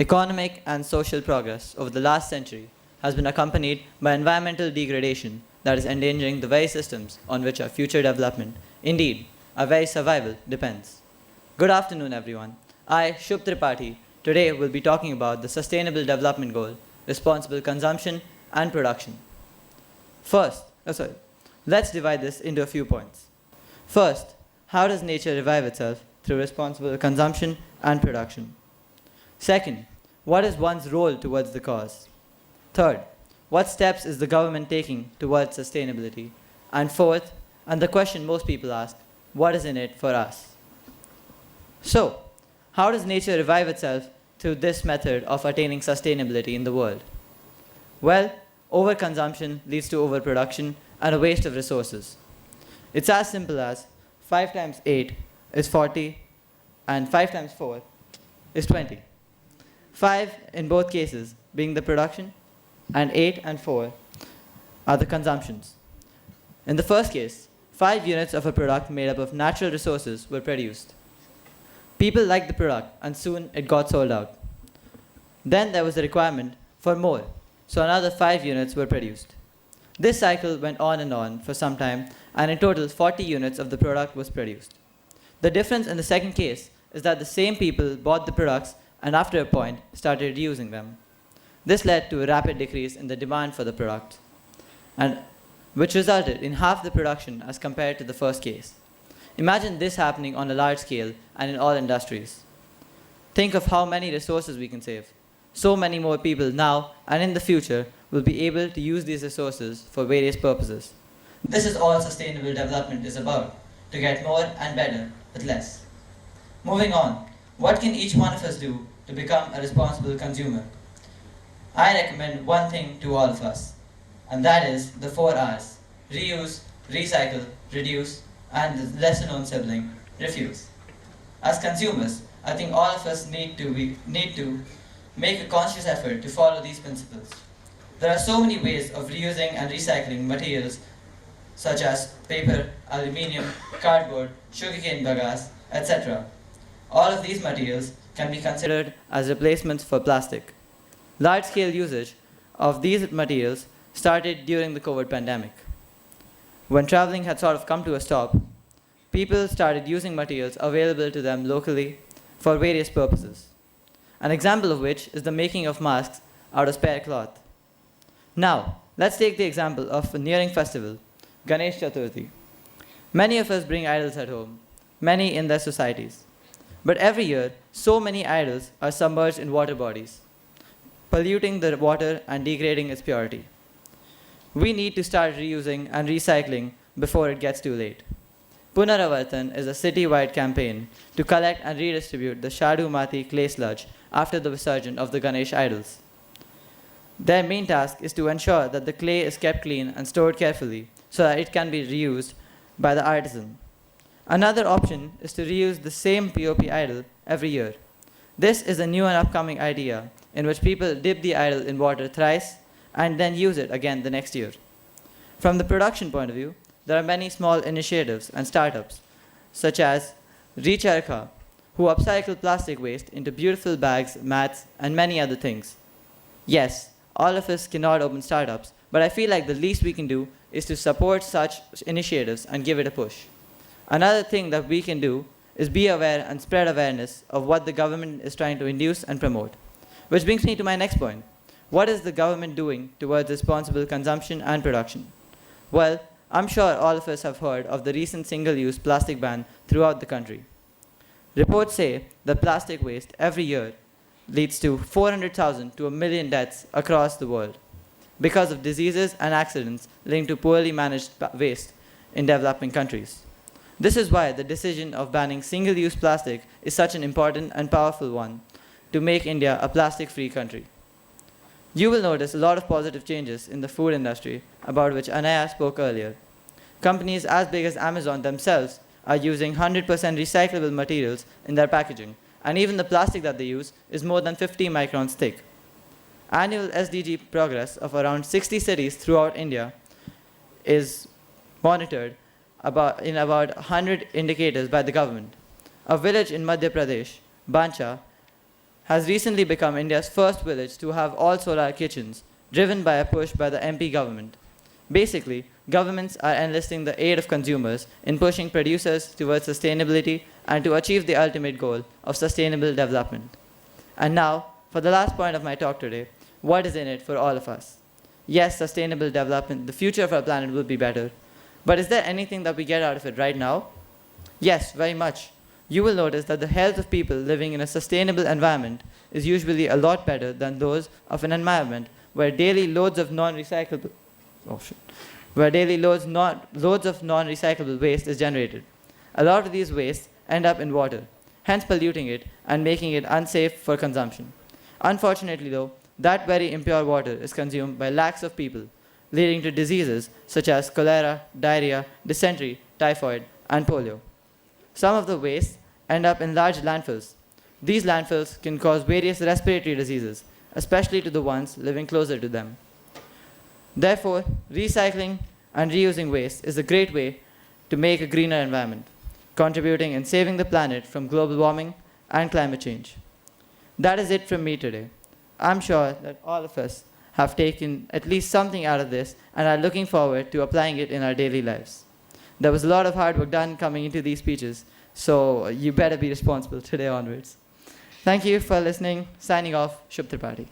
Economic and social progress over the last century has been accompanied by environmental degradation that is endangering the very systems on which our future development, indeed, our very survival, depends. Good afternoon, everyone. I, Shubh Tripathy, today will be talking about the Sustainable Development Goal, responsible consumption and production. Let's divide this into a few points. First, how does nature revive itself through responsible consumption and production? Second, what is one's role towards the cause? Third, what steps is the government taking towards sustainability? And fourth, and the question most people ask, what is in it for us? So, how does nature revive itself through this method of attaining sustainability in the world? Well, overconsumption leads to overproduction and a waste of resources. It's as simple as 5 times 8 is 40 and 5 times 4 is 20. 5 in both cases being the production and 8 and 4 are the consumptions. In the first case, 5 units of a product made up of natural resources were produced. People liked the product and soon it got sold out. Then there was a requirement for more, so another 5 units were produced. This cycle went on for some time, and in total 40 units of the product was produced. The difference in the second case is that the same people bought the products and after a point started reusing them. This led to a rapid decrease in the demand for the product, and which resulted in half the production as compared to the first case. Imagine this happening on a large scale and in all industries. Think of how many resources we can save. So many more people now and in the future will be able to use these resources for various purposes. This is all sustainable development is about, to get more and better with less. Moving on, what can each one of us do to become a responsible consumer? I recommend one thing to all of us, and that is the 4 R's: reuse, recycle, reduce, and the lesser known sibling, refuse. As consumers, I think all of us need to make a conscious effort to follow these principles. There are so many ways of reusing and recycling materials such as paper, aluminium, cardboard, sugarcane bagasse, etc. All of these materials can be considered as replacements for plastic. Large-scale usage of these materials started during the COVID pandemic. When traveling had sort of come to a stop, people started using materials available to them locally for various purposes. An example of which is the making of masks out of spare cloth. Now, let's take the example of a nearing festival, Ganesh Chaturthi. Many of us bring idols at home, many in their societies. But every year, so many idols are submerged in water bodies, polluting the water and degrading its purity. We need to start reusing and recycling before it gets too late. Punaravartan is a city-wide campaign to collect and redistribute the Shadu Mati clay sludge after the visurgence of the Ganesh idols. Their main task is to ensure that the clay is kept clean and stored carefully so that it can be reused by the artisan. Another option is to reuse the same POP idol every year. This is a new and upcoming idea in which people dip the idol in water thrice and then use it again the next year. From the production point of view, there are many small initiatives and startups, such as Recharkha, who upcycle plastic waste into beautiful bags, mats, and many other things. Yes, all of us cannot open startups, but I feel like the least we can do is to support such initiatives and give it a push. Another thing that we can do is be aware and spread awareness of what the government is trying to induce and promote. Which brings me to my next point. What is the government doing towards responsible consumption and production? Well, I'm sure all of us have heard of the recent single-use plastic ban throughout the country. Reports say that plastic waste every year leads to 400,000 to 1 million deaths across the world because of diseases and accidents linked to poorly managed waste in developing countries. This is why the decision of banning single-use plastic is such an important and powerful one to make India a plastic-free country. You will notice a lot of positive changes in the food industry about which Anaya spoke earlier. Companies as big as Amazon themselves are using 100% recyclable materials in their packaging, and even the plastic that they use is more than 50 microns thick. Annual SDG progress of around 60 cities throughout India is monitored in about 100 indicators by the government. A village in Madhya Pradesh, Bancha, has recently become India's first village to have all solar kitchens, driven by a push by the MP government. Basically, governments are enlisting the aid of consumers in pushing producers towards sustainability and to achieve the ultimate goal of sustainable development. And now, for the last point of my talk today, what is in it for all of us? Yes, sustainable development, the future of our planet will be better. But is there anything that we get out of it right now? Yes, very much. You will notice that the health of people living in a sustainable environment is usually a lot better than those of an environment where daily loads of non-recyclable loads of non-recyclable waste is generated. A lot of these wastes end up in water, hence polluting it and making it unsafe for consumption. Unfortunately though, that very impure water is consumed by lakhs of people, leading to diseases such as cholera, diarrhea, dysentery, typhoid, and polio. Some of the waste end up in large landfills. These landfills can cause various respiratory diseases, especially to the ones living closer to them. Therefore, recycling and reusing waste is a great way to make a greener environment, contributing in saving the planet from global warming and climate change. That is it from me today. I'm sure that all of us have taken at least something out of this and are looking forward to applying it in our daily lives. There was a lot of hard work done coming into these speeches, so you better be responsible today onwards. Thank you for listening. Signing off, Shubh Tripathy.